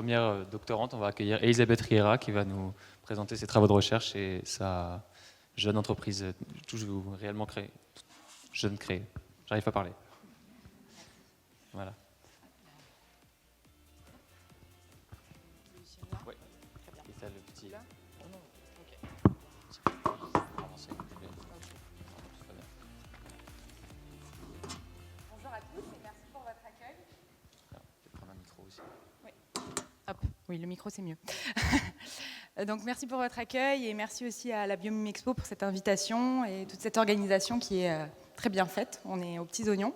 première doctorante. On va accueillir Elisabeth Riera qui va nous présenter ses travaux de recherche et sa jeune entreprise, toujours réellement créée, jeune créée. J'arrive pas à parler. Voilà. Oui. Et ça, le petit. Là. Oh non. Ok. Bonjour à tous et merci pour votre accueil. Je vais prendre un micro aussi. Oui. Hop. Oui, le micro c'est mieux. Donc merci pour votre accueil et merci aussi à la Biomime Expo pour cette invitation et toute cette organisation qui est très bien faite. On est aux petits oignons.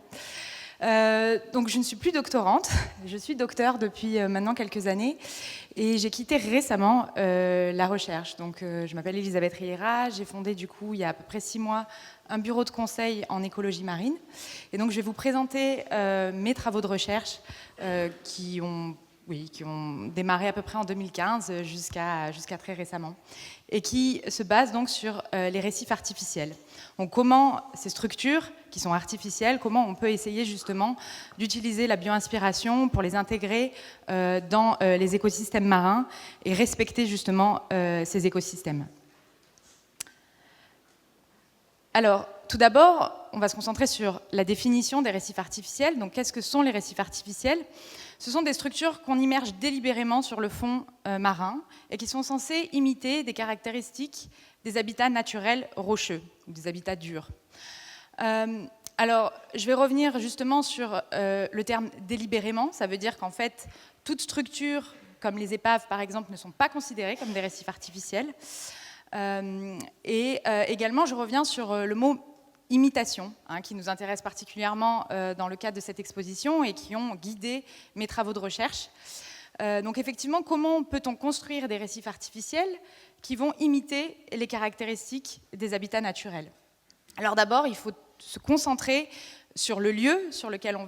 Donc je ne suis plus doctorante, je suis docteur depuis maintenant quelques années et j'ai quitté récemment la recherche. Donc je m'appelle Elisabeth Riera, j'ai fondé du coup il y a à peu près 6 mois un bureau de conseil en écologie marine et donc je vais vous présenter mes travaux de recherche qui ont démarré à peu près en 2015 jusqu'à très récemment et qui se basent donc sur les récifs artificiels. Donc comment ces structures qui sont artificielles, comment on peut essayer justement d'utiliser la bio-inspiration pour les intégrer dans les écosystèmes marins et respecter justement ces écosystèmes. Alors, tout d'abord, on va se concentrer sur la définition des récifs artificiels. Donc, qu'est-ce que sont les récifs artificiels ? Ce sont des structures qu'on immerge délibérément sur le fond marin et qui sont censées imiter des caractéristiques des habitats naturels rocheux, ou des habitats durs. Alors, je vais revenir justement sur le terme délibérément. Ça veut dire qu'en fait, toute structure, comme les épaves par exemple, ne sont pas considérées comme des récifs artificiels. Également, je reviens sur le mot imitation, qui nous intéresse particulièrement dans le cadre de cette exposition et qui ont guidé mes travaux de recherche. Donc effectivement, comment peut-on construire des récifs artificiels qui vont imiter les caractéristiques des habitats naturels ? Alors d'abord, il faut se concentrer sur le lieu dans lequel on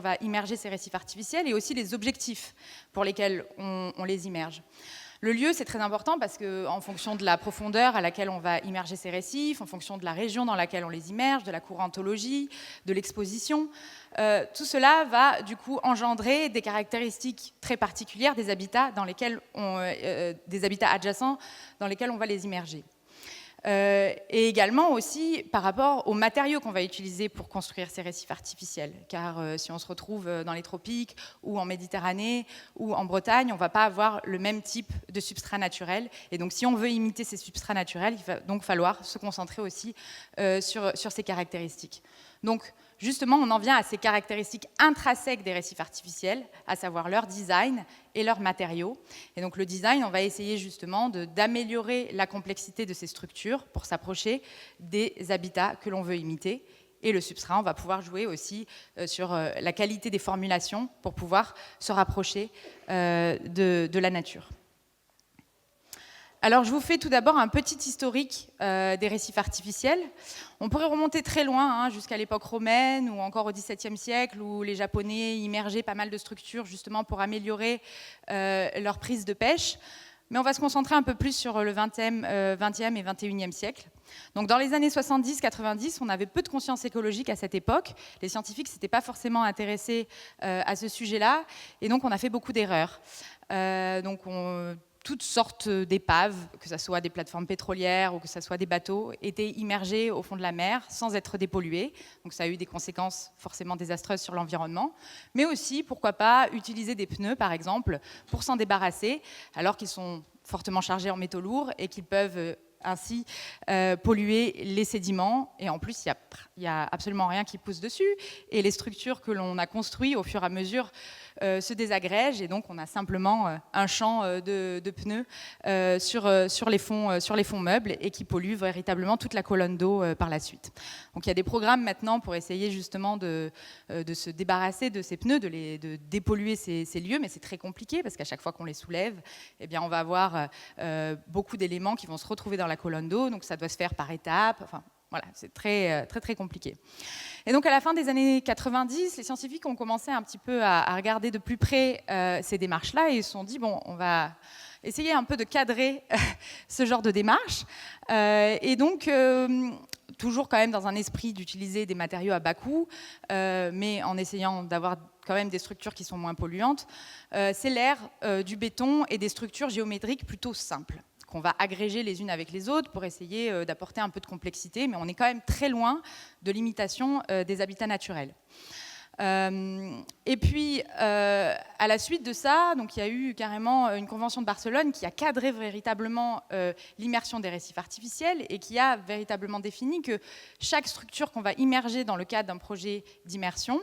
va immerger ces récifs artificiels et aussi les objectifs pour lesquels on les immerge. Le lieu, c'est très important parce qu'en fonction de la profondeur à laquelle on va immerger ces récifs, en fonction de la région dans laquelle on les immerge, de la courantologie, de l'exposition, tout cela va du coup engendrer des caractéristiques très particulières des habitats, des habitats adjacents dans lesquels on va les immerger. Et également aussi par rapport aux matériaux qu'on va utiliser pour construire ces récifs artificiels. Car si on se retrouve dans les tropiques ou en Méditerranée ou en Bretagne, on ne va pas avoir le même type de substrat naturel. Et donc si on veut imiter ces substrats naturels, il va donc falloir se concentrer aussi sur ces caractéristiques. Donc justement, on en vient à ces caractéristiques intrinsèques des récifs artificiels, à savoir leur design et leurs matériaux. Et donc le design, on va essayer justement d'améliorer la complexité de ces structures pour s'approcher des habitats que l'on veut imiter. Et le substrat, on va pouvoir jouer aussi sur la qualité des formulations pour pouvoir se rapprocher de la nature. Alors, je vous fais tout d'abord un petit historique des récifs artificiels. On pourrait remonter très loin, jusqu'à l'époque romaine ou encore au XVIIe siècle, où les Japonais immergeaient pas mal de structures justement pour améliorer leur prise de pêche. Mais on va se concentrer un peu plus sur le XXe et XXIe siècle. Donc, dans les années 70-90, on avait peu de conscience écologique à cette époque. Les scientifiques ne s'étaient pas forcément intéressés à ce sujet-là. Et donc, on a fait beaucoup d'erreurs. Toutes sortes d'épaves, que ce soit des plateformes pétrolières ou que ce soit des bateaux, étaient immergés au fond de la mer sans être dépollués. Donc ça a eu des conséquences forcément désastreuses sur l'environnement. Mais aussi, pourquoi pas, utiliser des pneus, par exemple, pour s'en débarrasser, alors qu'ils sont fortement chargés en métaux lourds et qu'ils peuvent ainsi polluer les sédiments. Et en plus, il n'y a absolument rien qui pousse dessus. Et les structures que l'on a construites au fur et à mesure se désagrègent et donc on a simplement un champ de pneus sur les fonds meubles et qui pollue véritablement toute la colonne d'eau par la suite. Donc il y a des programmes maintenant pour essayer justement de se débarrasser de ces pneus, de dépolluer ces lieux, mais c'est très compliqué parce qu'à chaque fois qu'on les soulève, eh bien, on va avoir beaucoup d'éléments qui vont se retrouver dans la colonne d'eau, donc ça doit se faire par étapes. Enfin, voilà, c'est très, très, très compliqué. Et donc, à la fin des années 90, les scientifiques ont commencé un petit peu à regarder de plus près ces démarches-là et ils se sont dit, bon, on va essayer un peu de cadrer ce genre de démarche. Et donc, toujours quand même dans un esprit d'utiliser des matériaux à bas coût, mais en essayant d'avoir quand même des structures qui sont moins polluantes. C'est l'ère du béton et des structures géométriques plutôt simples, qu'on va agréger les unes avec les autres pour essayer d'apporter un peu de complexité, mais on est quand même très loin de l'imitation des habitats naturels. Et puis, à la suite de ça, donc, il y a eu carrément une convention de Barcelone qui a cadré véritablement l'immersion des récifs artificiels et qui a véritablement défini que chaque structure qu'on va immerger dans le cadre d'un projet d'immersion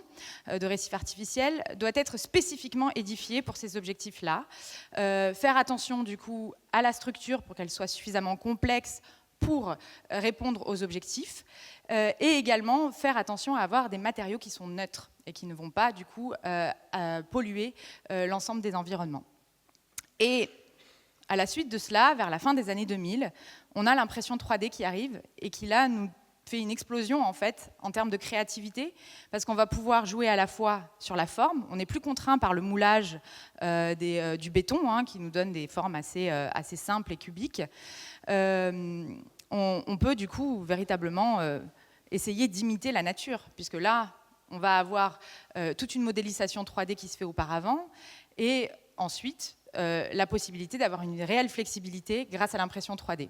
de récifs artificiels doit être spécifiquement édifiée pour ces objectifs-là. Faire attention du coup à la structure pour qu'elle soit suffisamment complexe pour répondre aux objectifs, et également faire attention à avoir des matériaux qui sont neutres et qui ne vont pas du coup polluer l'ensemble des environnements. Et à la suite de cela, vers la fin des années 2000, on a l'impression 3D qui arrive et qui là nous fait une explosion en fait en termes de créativité, parce qu'on va pouvoir jouer à la fois sur la forme, on n'est plus contraint par le moulage du béton, hein, qui nous donne des formes assez simples et cubiques. On peut du coup véritablement essayer d'imiter la nature, puisque là on va avoir toute une modélisation 3D qui se fait auparavant, et ensuite la possibilité d'avoir une réelle flexibilité grâce à l'impression 3D.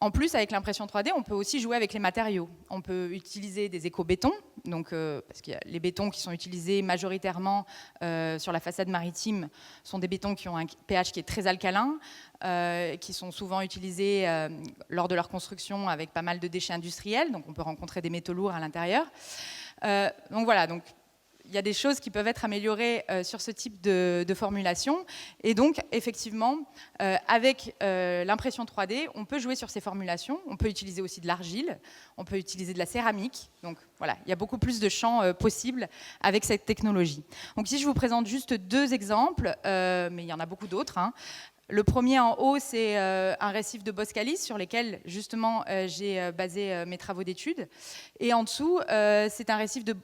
En plus, avec l'impression 3D, on peut aussi jouer avec les matériaux. On peut utiliser des éco-bétons, donc, parce que les bétons qui sont utilisés majoritairement sur la façade maritime sont des bétons qui ont un pH qui est très alcalin, qui sont souvent utilisés lors de leur construction avec pas mal de déchets industriels, donc on peut rencontrer des métaux lourds à l'intérieur. Donc voilà, donc il y a des choses qui peuvent être améliorées sur ce type de formulation. Et donc, effectivement, avec l'impression 3D, on peut jouer sur ces formulations. On peut utiliser aussi de l'argile, on peut utiliser de la céramique. Donc, voilà, il y a beaucoup plus de champs possibles avec cette technologie. Donc, ici, je vous présente juste 2 exemples, mais il y en a beaucoup d'autres, hein. Le premier en haut, c'est un récif de Boscalis sur lesquels, justement, j'ai basé mes travaux d'études. Et en dessous, c'est un récif de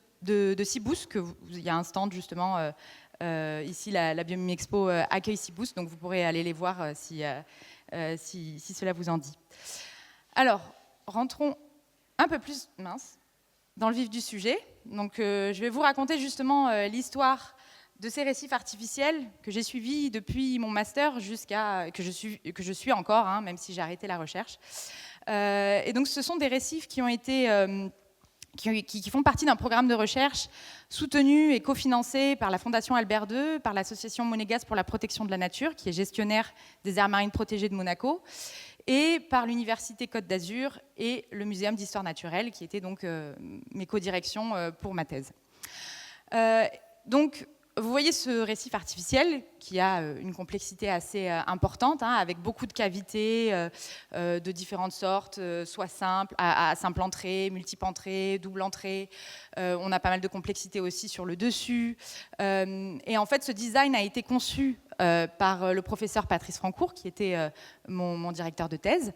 Cibous, il y a un stand justement ici, la Biomime Expo accueille Cibous, donc vous pourrez aller les voir si cela vous en dit. Alors, rentrons un peu plus dans le vif du sujet. Donc, je vais vous raconter justement l'histoire de ces récifs artificiels que j'ai suivis depuis mon master jusqu'à que je suis encore, hein, même si j'ai arrêté la recherche. Et donc, ce sont des récifs qui ont été qui font partie d'un programme de recherche soutenu et cofinancé par la Fondation Albert II, par l'association Monégasque pour la protection de la nature, qui est gestionnaire des aires marines protégées de Monaco, et par l'Université Côte d'Azur et le Muséum d'histoire naturelle, qui étaient donc mes co-directions pour ma thèse. Donc, vous voyez ce récif artificiel qui a une complexité assez importante, hein, avec beaucoup de cavités de différentes sortes, soit simples, à simple entrée, multiple entrée, double entrée. On a pas mal de complexité aussi sur le dessus. Et en fait, ce design a été conçu par le professeur Patrice Francourt, qui était mon directeur de thèse.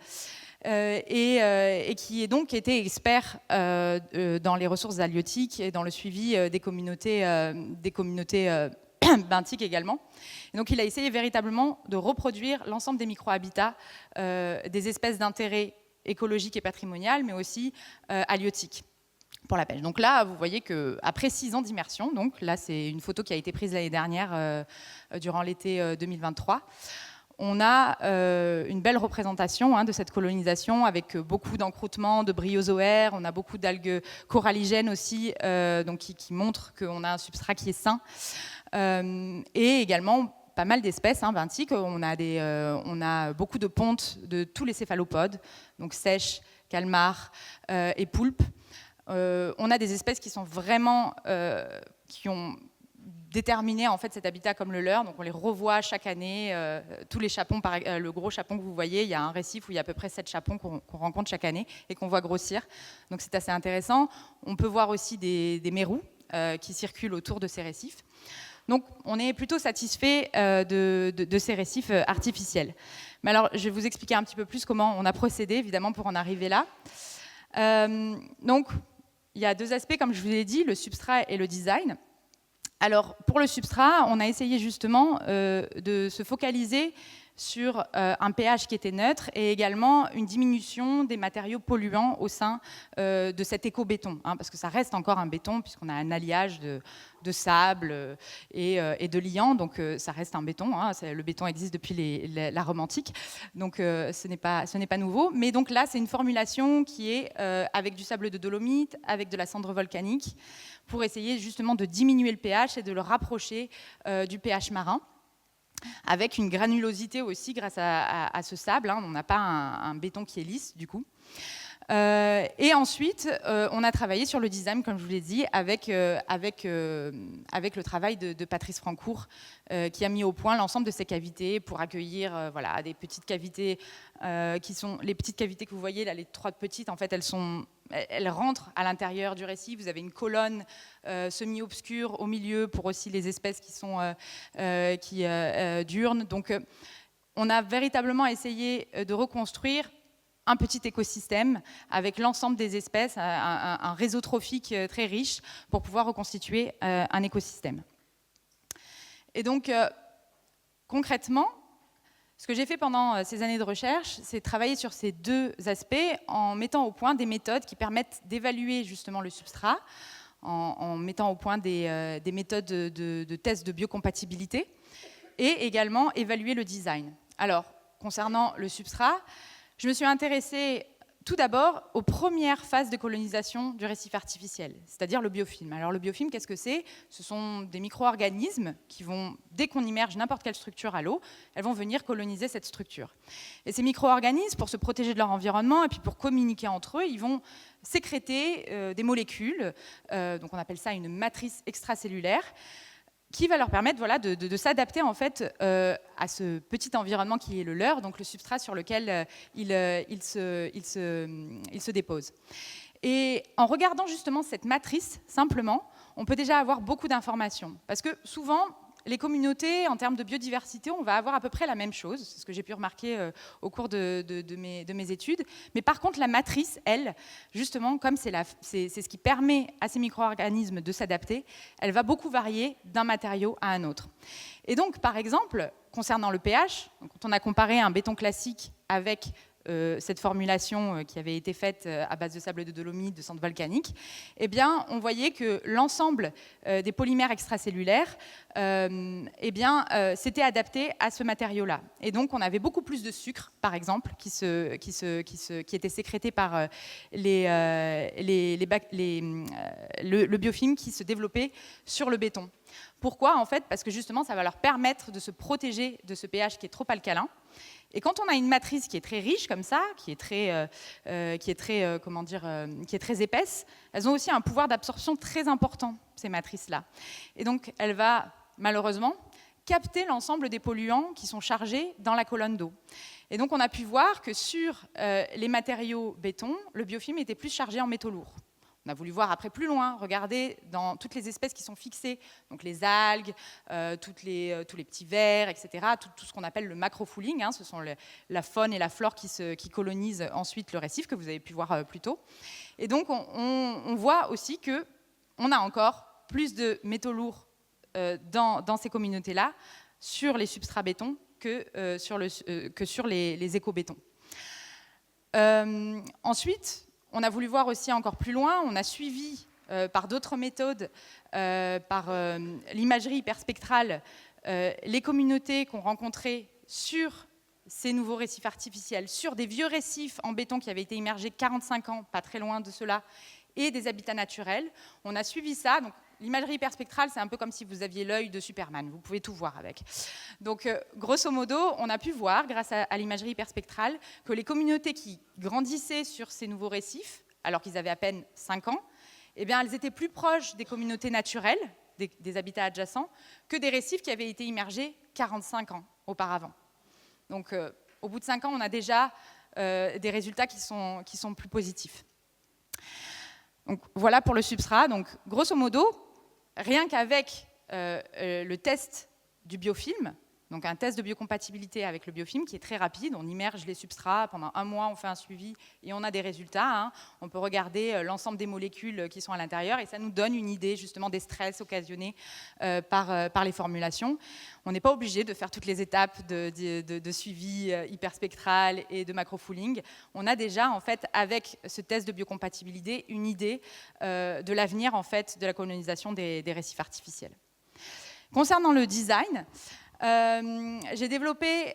Et qui est donc été expert dans les ressources halieutiques et dans le suivi des communautés benthiques également. Et donc il a essayé véritablement de reproduire l'ensemble des micro-habitats des espèces d'intérêt écologique et patrimonial, mais aussi halieutiques pour la pêche. Donc là, vous voyez qu'après 6 ans d'immersion, donc là c'est une photo qui a été prise l'année dernière durant l'été 2023, on a une belle représentation, hein, de cette colonisation avec beaucoup d'encroûtements, de bryozoaires. On a beaucoup d'algues coralligènes aussi, donc qui montrent qu'on a un substrat qui est sain. Et également pas mal d'espèces benthiques. On a beaucoup de pontes de tous les céphalopodes, donc sèches, calmars et poulpes. On a des espèces qui sont vraiment qui ont déterminer en fait cet habitat comme le leur, donc on les revoit chaque année, tous les chapons, le gros chapon que vous voyez, il y a un récif où il y a à peu près 7 chapons qu'on rencontre chaque année et qu'on voit grossir, donc c'est assez intéressant. On peut voir aussi des mérous qui circulent autour de ces récifs, donc on est plutôt satisfait de ces récifs artificiels. Mais alors je vais vous expliquer un petit peu plus comment on a procédé évidemment pour en arriver là. Donc il y a 2 aspects comme je vous l'ai dit, le substrat et le design. Alors, pour le substrat, on a essayé justement de se focaliser sur un pH qui était neutre et également une diminution des matériaux polluants au sein de cet éco-béton, hein, parce que ça reste encore un béton puisqu'on a un alliage de sable et de liant, donc ça reste un béton, hein, le béton existe depuis la Rome antique, donc ce n'est pas nouveau, mais donc là c'est une formulation qui est avec du sable de dolomite, avec de la cendre volcanique, pour essayer justement de diminuer le pH et de le rapprocher du pH marin, avec une granulosité aussi grâce à ce sable, hein, on n'a pas un béton qui est lisse du coup. Et ensuite, on a travaillé sur le design, comme je vous l'ai dit, avec le travail de Patrice Francourt, qui a mis au point l'ensemble de ces cavités pour accueillir voilà, des petites cavités qui sont les petites cavités que vous voyez là, les 3 petites, en fait, elles rentrent à l'intérieur du récif. Vous avez une colonne semi-obscure au milieu pour aussi les espèces qui sont diurnes. Donc, on a véritablement essayé de reconstruire un petit écosystème avec l'ensemble des espèces, un réseau trophique très riche pour pouvoir reconstituer un écosystème. Et donc, concrètement, ce que j'ai fait pendant ces années de recherche, c'est travailler sur ces 2 aspects en mettant au point des méthodes qui permettent d'évaluer justement le substrat, en mettant au point des méthodes de tests de biocompatibilité et également évaluer le design. Alors, concernant le substrat, je me suis intéressée tout d'abord aux premières phases de colonisation du récif artificiel, c'est-à-dire le biofilm. Alors le biofilm, qu'est-ce que c'est? Ce sont des micro-organismes qui vont, dès qu'on immerge n'importe quelle structure à l'eau, elles vont venir coloniser cette structure. Et ces micro-organismes, pour se protéger de leur environnement et puis pour communiquer entre eux, ils vont sécréter des molécules, donc on appelle ça une matrice extracellulaire, qui va leur permettre voilà, de s'adapter en fait, à ce petit environnement qui est le leur, donc le substrat sur lequel ils se déposent. Et en regardant justement cette matrice, simplement, on peut déjà avoir beaucoup d'informations. Parce que souvent, les communautés, en termes de biodiversité, on va avoir à peu près la même chose, c'est ce que j'ai pu remarquer au cours de mes études. Mais par contre, la matrice, elle, justement, comme c'est ce qui permet à ces micro-organismes de s'adapter, elle va beaucoup varier d'un matériau à un autre. Et donc, par exemple, concernant le pH, quand on a comparé un béton classique avec cette formulation qui avait été faite à base de sable de dolomite, de cendre volcanique, eh bien, on voyait que l'ensemble des polymères extracellulaires s'était adapté à ce matériau-là. Et donc, on avait beaucoup plus de sucre, par exemple, qui était sécrété par le biofilm qui se développait sur le béton. Pourquoi? En fait, parce que justement, ça va leur permettre de se protéger de ce pH qui est trop alcalin. Et quand on a une matrice qui est très riche comme ça, qui est très épaisse, elles ont aussi un pouvoir d'absorption très important, ces matrices-là. Et donc, elle va malheureusement capter l'ensemble des polluants qui sont chargés dans la colonne d'eau. Et donc, on a pu voir que sur les matériaux béton, le biofilm était plus chargé en métaux lourds. On a voulu voir après plus loin, regarder dans toutes les espèces qui sont fixées, donc les algues, tous les petits vers, etc., tout ce qu'on appelle le macrofouling, hein, ce sont la faune et la flore qui colonisent ensuite le récif, que vous avez pu voir plus tôt. Et donc, on voit aussi qu'on a encore plus de métaux lourds dans ces communautés-là, sur les substrats béton, que sur les éco-bétons. Ensuite, on a voulu voir aussi encore plus loin, on a suivi par d'autres méthodes, par l'imagerie hyperspectrale, les communautés qu'on rencontrait sur ces nouveaux récifs artificiels, sur des vieux récifs en béton qui avaient été immergés 45 ans, pas très loin de cela, et des habitats naturels. On a suivi ça. Donc, l'imagerie hyperspectrale, c'est un peu comme si vous aviez l'œil de Superman, vous pouvez tout voir avec. Donc, grosso modo, on a pu voir, grâce à l'imagerie hyperspectrale, que les communautés qui grandissaient sur ces nouveaux récifs, alors qu'ils avaient à peine 5 ans, eh bien, elles étaient plus proches des communautés naturelles, des habitats adjacents, que des récifs qui avaient été immergés 45 ans auparavant. Donc, au bout de 5 ans, on a déjà des résultats qui sont plus positifs. Donc, voilà pour le substrat. Donc, grosso modo, rien qu'avec le test du biofilm, donc un test de biocompatibilité avec le biofilm qui est très rapide. On immerge les substrats, pendant 1 mois, on fait un suivi et on a des résultats. On peut regarder l'ensemble des molécules qui sont à l'intérieur et ça nous donne une idée justement des stress occasionnés par les formulations. On n'est pas obligé de faire toutes les étapes de suivi hyperspectral et de macrofooling. On a déjà, en fait, avec ce test de biocompatibilité, une idée de l'avenir, en fait, de la colonisation des récifs artificiels. Concernant le design, j'ai développé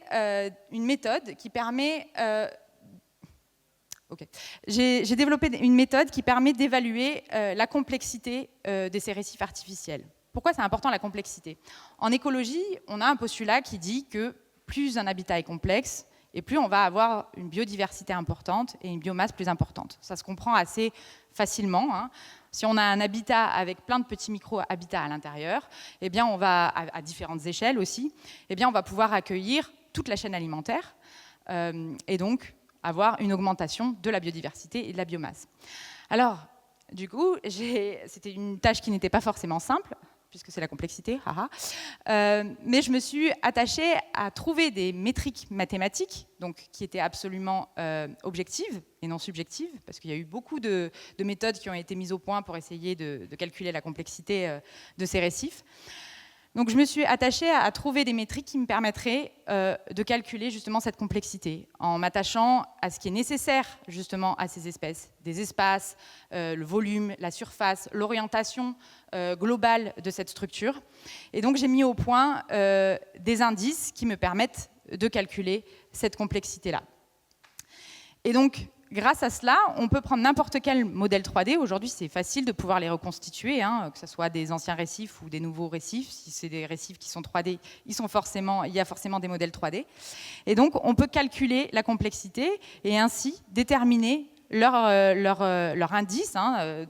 une méthode qui permet d'évaluer la complexité de ces récifs artificiels. Pourquoi c'est important la complexité? En écologie, on a un postulat qui dit que plus un habitat est complexe, et plus on va avoir une biodiversité importante et une biomasse plus importante. Ça se comprend assez facilement. Si on a un habitat avec plein de petits micro-habitats à l'intérieur, eh bien on va, à différentes échelles aussi, eh bien on va pouvoir accueillir toute la chaîne alimentaire et donc avoir une augmentation de la biodiversité et de la biomasse. Alors, du coup, c'était une tâche qui n'était pas forcément simple, puisque c'est la complexité, mais je me suis attachée à trouver des métriques mathématiques, donc qui étaient absolument objectives et non subjectives, parce qu'il y a eu beaucoup de méthodes qui ont été mises au point pour essayer de calculer la complexité de ces récifs. Donc je me suis attachée à trouver des métriques qui me permettraient de calculer justement cette complexité, en m'attachant à ce qui est nécessaire justement à ces espèces, des espaces, le volume, la surface, l'orientation globale de cette structure. Et donc j'ai mis au point des indices qui me permettent de calculer cette complexité-là. Et donc, grâce à cela, on peut prendre n'importe quel modèle 3D. Aujourd'hui, c'est facile de pouvoir les reconstituer, que ce soit des anciens récifs ou des nouveaux récifs. Si c'est des récifs qui sont 3D, il y a forcément des modèles 3D. Et donc, on peut calculer la complexité et ainsi déterminer leur indice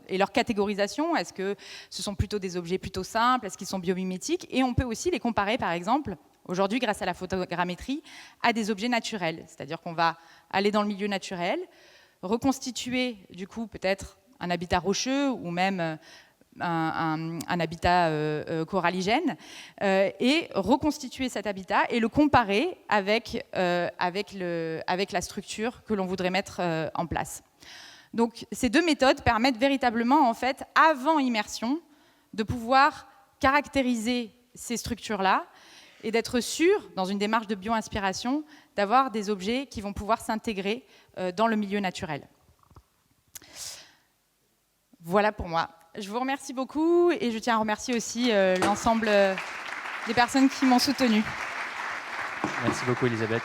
et leur catégorisation. Est-ce que ce sont plutôt des objets plutôt simples? Est-ce qu'ils sont biomimétiques? Et on peut aussi les comparer, par exemple, aujourd'hui, grâce à la photogrammétrie, à des objets naturels. C'est-à-dire qu'on va aller dans le milieu naturel, reconstituer, du coup, peut-être un habitat rocheux ou même un habitat coralligène, et reconstituer cet habitat et le comparer avec la structure que l'on voudrait mettre en place. Donc, ces deux méthodes permettent véritablement, en fait, avant immersion, de pouvoir caractériser ces structures-là et d'être sûr, dans une démarche de bio-inspiration, d'avoir des objets qui vont pouvoir s'intégrer dans le milieu naturel. Voilà pour moi. Je vous remercie beaucoup et je tiens à remercier aussi l'ensemble des personnes qui m'ont soutenue. Merci beaucoup, Elisabeth.